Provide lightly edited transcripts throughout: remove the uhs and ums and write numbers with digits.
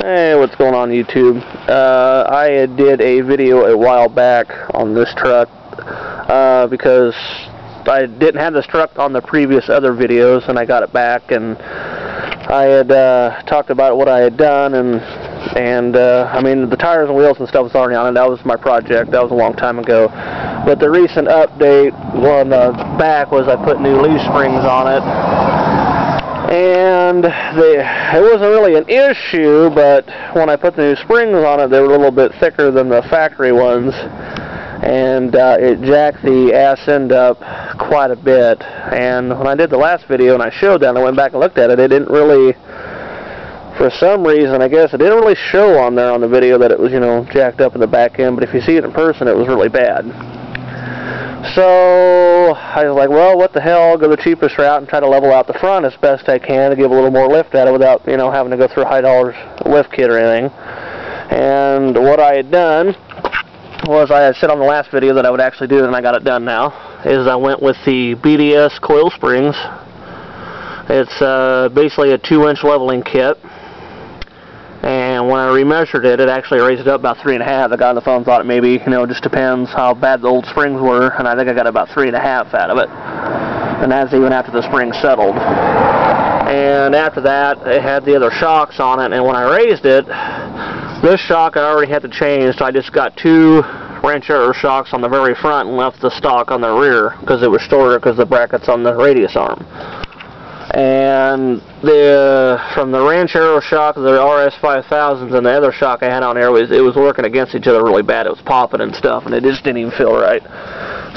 Hey, what's going on YouTube? I did a video a while back on this truck because I didn't have this truck on the previous other videos, and I got it back, and I had talked about what I had done, and I mean, the tires and wheels and stuff was already on it. That was my project. That was a long time ago. But the recent update on the back was I put new leaf springs on it. And it wasn't really an issue, but when I put the new springs on it, they were a little bit thicker than the factory ones, and it jacked the ass end up quite a bit. And when I did the last video and I showed that and I went back and looked at it, it didn't really, for some reason, I guess, it didn't really show on there on the video that it was, you know, jacked up in the back end, but if you see it in person, it was really bad. So I was like, well, what the hell, I'll go the cheapest route and try to level out the front as best I can to give a little more lift at it without, you know, having to go through a high lift kit or anything. And what I had done was, I had said on the last video that I would actually do it, and I got it done now, is I went with the BDS coil springs. It's basically a 2-inch leveling kit. And when I remeasured it, it actually raised it up about 3.5. The guy on the phone thought it maybe, you know, just depends how bad the old springs were, and I think I got about 3.5 out of it. And that's even after the springs settled. And after that, it had the other shocks on it, and when I raised it, this shock I already had to change, so I just got 2 Ranchero shocks on the very front and left the stock on the rear, because it was shorter because the bracket's on the radius arm. And from the Ranchero shock, the RS5000s, and the other shock I had on there, it was working against each other really bad. It was popping and stuff, and it just didn't even feel right.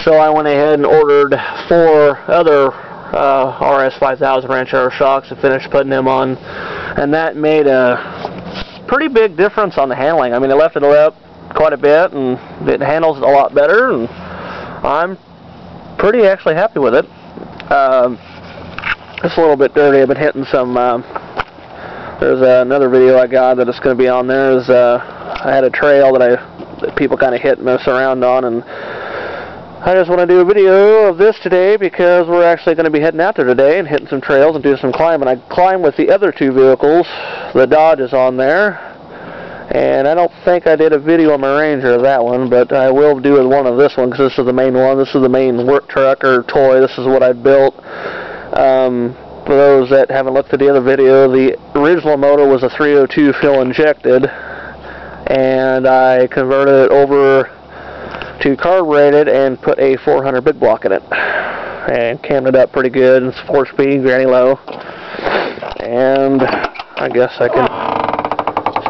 So I went ahead and ordered 4 other RS5000 Ranchero shocks and finished putting them on, and that made a pretty big difference on the handling. I mean, it lifted it up quite a bit, and it handles it a lot better, and I'm pretty actually happy with it. It's a little bit dirty. I've been hitting some, there's another video I got that it's going to be on there. I had a trail that people kind of hit and mess around on, and I just want to do a video of this today because we're actually going to be heading out there today and hitting some trails and doing some climbing. I climbed with the other 2 vehicles. The Dodge is on there, and I don't think I did a video on my Ranger of that one, but I will do one of this one because this is the main one. This is the main work truck or toy. This is what I built. For those that haven't looked at the other video, the original motor was a 302 fuel injected, and I converted it over to carbureted and put a 400 big block in it, and cammed it up pretty good. It's 4-speed, granny low, and I guess I can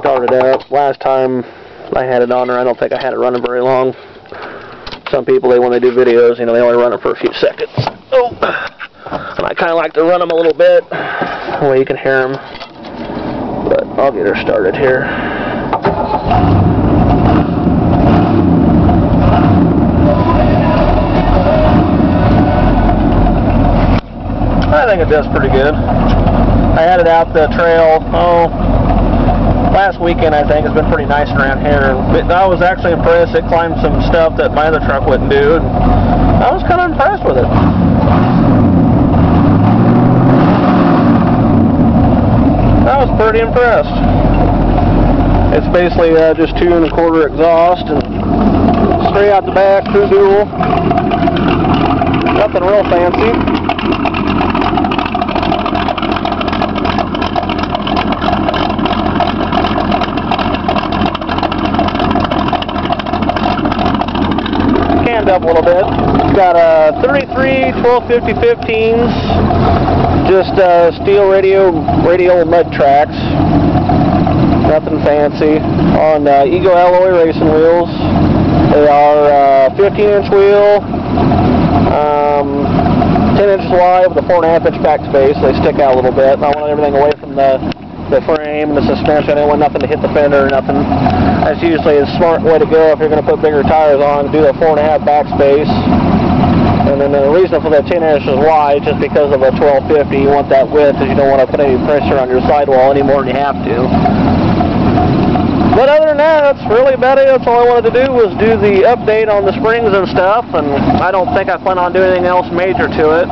start it up. Last time I had it on there, I don't think I had it running very long. Some people, when they do videos, you know, they only run it for a few seconds. Oh. And I kind of like to run them a little bit, that way you can hear them. But I'll get her started here. I think it does pretty good. I had it out the trail, last weekend I think. It's been pretty nice around here. I was actually impressed. It climbed some stuff that my other truck wouldn't do. And I was kind of impressed with it. I was pretty impressed. It's basically just 2 1/4 exhaust and straight out the back, true dual. Nothing real fancy. Canned up a little bit. Got a 33 1250 15s. Just steel radial mud tracks, nothing fancy, on Ego alloy racing wheels. They are 15-inch wheel, 10 inches wide with a 4.5-inch back space. They stick out a little bit, and I want everything away from the frame and the suspension. I didn't want nothing to hit the fender or nothing. That's usually a smart way to go if you're going to put bigger tires on, do a 4.5 back space. And then the reason for that 10 inches wide, just because of a 1250, you want that width, because you don't want to put any pressure on your sidewall any more than you have to. But other than that, that's really about it. That's all I wanted to do, was do the update on the springs and stuff, and I don't think I plan on doing anything else major to it.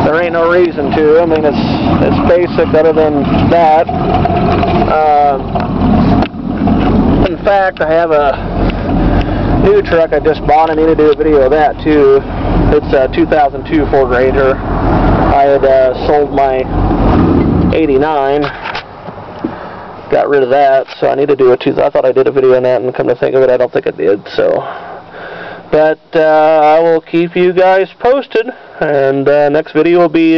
There ain't no reason to. I mean, it's basic other than that. fact, I have a new truck I just bought. I need to do a video of that too. It's a 2002 Ford Ranger. I had sold my 89, got rid of that, so I need to do a I thought I did a video on that, and come to think of it, I don't think I did. So, but I will keep you guys posted, and next video will be